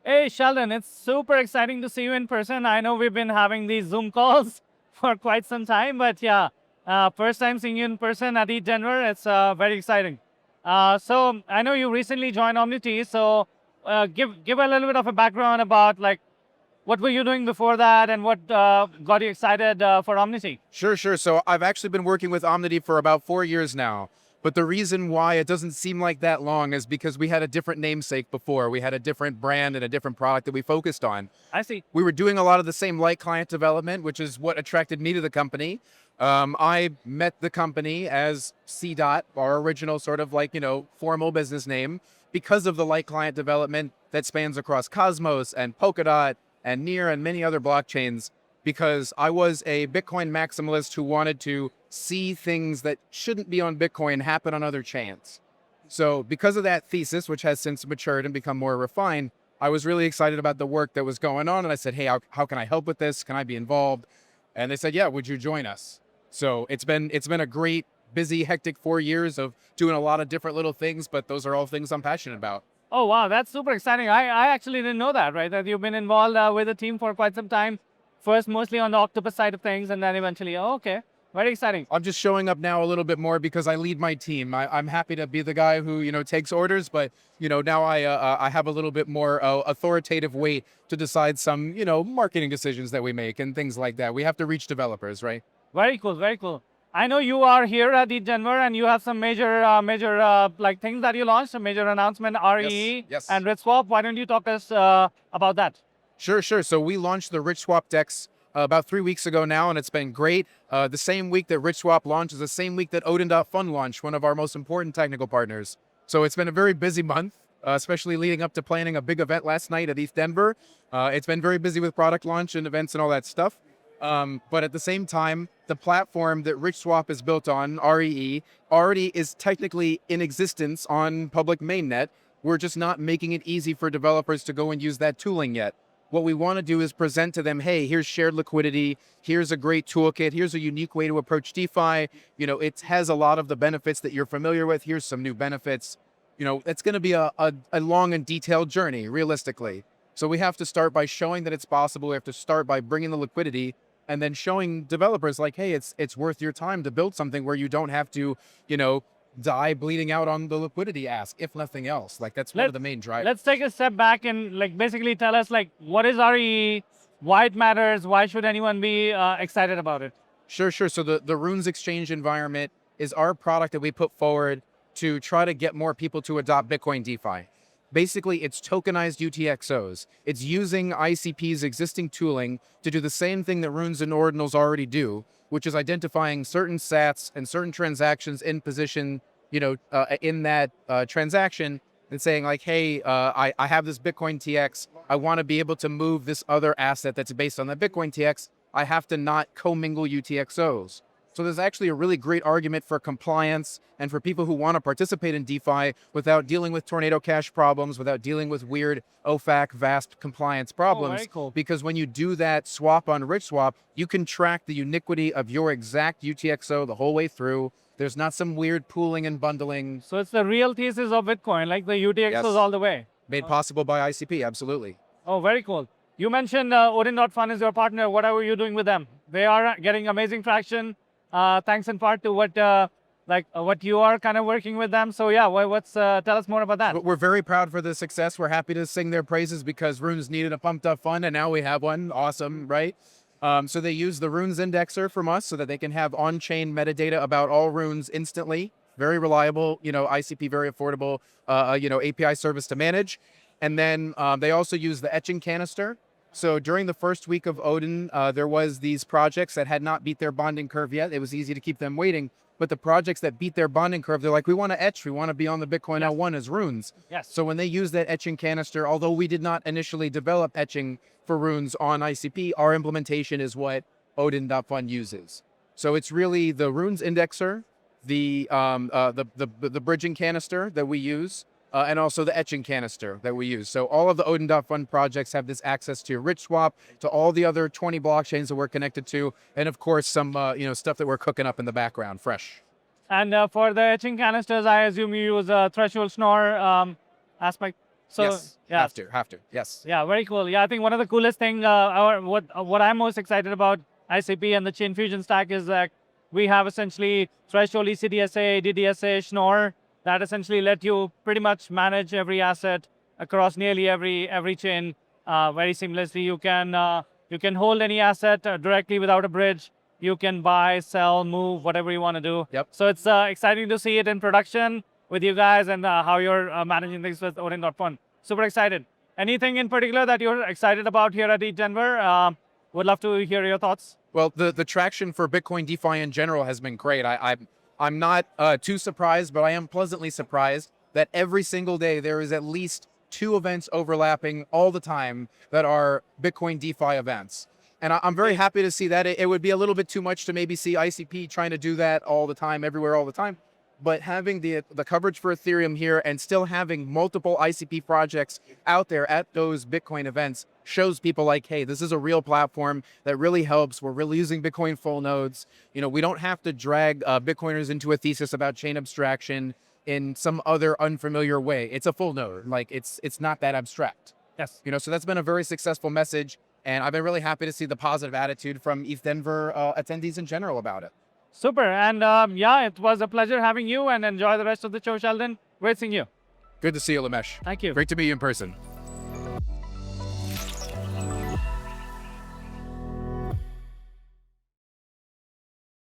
Hey, Sheldon, it's super exciting to see you in person. I know we've been having these Zoom calls for quite some time, but yeah, first time seeing you in person at ETH Denver. It's very exciting. So I know you recently joined Omnity, so give a little bit of a background about like what were you doing before that and what got you excited for Omnity? Sure. So I've actually been working with Omnity for about 4 years now. But the reason why it doesn't seem like that long is because we had a different namesake before. We had a different brand and a different product that we focused on. I see. We were doing a lot of the same light client development, which is what attracted me to the company. I met the company as C Dot, our original sort of like, formal business name, because of the light client development that spans across Cosmos and Polkadot and Near and many other blockchains, because I was a Bitcoin maximalist who wanted to see things that shouldn't be on Bitcoin happen on other chains. So because of that thesis, which has since matured and become more refined, I was really excited about the work that was going on. And I said, hey, how can I help with this? Can I be involved? And they said, yeah, would you join us? So it's been a great, busy, hectic 4 years of doing a lot of different little things, but those are all things I'm passionate about. Oh, wow, that's super exciting. I actually didn't know that, right? That you've been involved with the team for quite some time. First, mostly on the Octopus side of things, and then eventually, oh, okay, very exciting. I'm just showing up now a little bit more because I lead my team. I'm happy to be the guy who takes orders, but now I have a little bit more authoritative weight to decide some marketing decisions that we make and things like that. We have to reach developers, right? Very cool, very cool. I know you are here at the Denver, and you have some major like things that you launched, a major announcement, Yes. REE Yes. and RichSwap. Why don't you talk us about that? Sure. So we launched the RichSwap DEX about 3 weeks ago now, and it's been great. The same week that RichSwap launched is the same week that Odin.fun launched, one of our most important technical partners. So it's been a very busy month, especially leading up to planning a big event last night at ETH Denver. It's been very busy with product launch and events and all that stuff. But at the same time, the platform that RichSwap is built on, REE, already is technically in existence on public mainnet. We're just not making it easy for developers to go and use that tooling yet. What we want to do is present to them, hey, here's shared liquidity, here's a great toolkit, here's a unique way to approach DeFi. It has a lot of the benefits that you're familiar with. Here's some new benefits. It's going to be a long and detailed journey, realistically. So we have to start by showing that it's possible. We have to start by bringing the liquidity and then showing developers like, hey, it's worth your time to build something where you don't have to, die bleeding out on the liquidity ask, if nothing else. Like that's one of the main drivers. Let's take a step back and like basically tell us like what is REE, why it matters, why should anyone be excited about it? Sure. So the Runes Exchange environment is our product that we put forward to try to get more people to adopt Bitcoin DeFi. Basically, it's tokenized UTXOs. It's using ICP's existing tooling to do the same thing that Runes and Ordinals already do, which is identifying certain sats and certain transactions in position, in that transaction and saying like, hey, I have this Bitcoin TX. I want to be able to move this other asset that's based on that Bitcoin TX. I have to not commingle UTXOs. So there's actually a really great argument for compliance and for people who want to participate in DeFi without dealing with tornado cash problems, without dealing with weird OFAC, VASP compliance problems. Very cool. Because when you do that swap on RichSwap, you can track the uniquity of your exact UTXO the whole way through. There's not some weird pooling and bundling. So it's the real thesis of Bitcoin, like the UTXOs Yes. all the way. Made possible by ICP, absolutely. Oh, very cool. You mentioned Odin.fun is your partner. What are you doing with them? They are getting amazing traction, thanks in part to what you are kind of working with them. So yeah, tell us more about that. But we're very proud for the success. We're happy to sing their praises because Runes needed a pumped up fund, and now we have one. Awesome, right? So they use the Runes indexer from us so that they can have on-chain metadata about all runes instantly. Very reliable, ICP, very affordable, API service to manage. And then they also use the etching canister. So during the first week of Odin, there was these projects that had not beat their bonding curve yet. It was easy to keep them waiting. But the projects that beat their bonding curve, they're like, we want to etch. We want to be on the Bitcoin L1 as runes. Yes. So when they use that etching canister, although we did not initially develop etching for runes on ICP, our implementation is what Odin.fun uses. So it's really the runes indexer, the bridging canister that we use, and also the etching canister that we use. So all of the Odin.fun projects have this access to RichSwap, to all the other 20 blockchains that we're connected to, and of course some stuff that we're cooking up in the background, fresh. And for the etching canisters, I assume you use a threshold snore aspect. So yes, yeah, have to. Yes. yeah, very cool. Yeah, I think one of the coolest thing, what I'm most excited about ICP and the Chain Fusion stack is that we have essentially threshold ECDSA, DDSA, Schnorr that essentially let you pretty much manage every asset across nearly every chain very seamlessly. You can hold any asset directly without a bridge. You can buy, sell, move, whatever you want to do. Yep. So it's exciting to see it in production with you guys and how you're managing things with Odin.fun. Super excited. Anything in particular that you're excited about here at ETH Denver? Would love to hear your thoughts. Well, the traction for Bitcoin DeFi in general has been great. I'm not too surprised, but I am pleasantly surprised that every single day there is at least 2 events overlapping all the time that are Bitcoin DeFi events. And I'm very happy to see that. It would be a little bit too much to maybe see ICP trying to do that all the time, everywhere, all the time. But having the coverage for Ethereum here and still having multiple ICP projects out there at those Bitcoin events shows people like, hey, this is a real platform that really helps. We're really using Bitcoin full nodes. You know, we don't have to drag Bitcoiners into a thesis about chain abstraction in some other unfamiliar way. It's a full node. Like it's not that abstract. Yes. You know, so that's been a very successful message. And I've been really happy to see the positive attitude from ETH Denver attendees in general about it. Super. And yeah, it was a pleasure having you and enjoy the rest of the show, Sheldon. Great seeing you. Good to see you, Lamesh. Thank you. Great to meet you in person.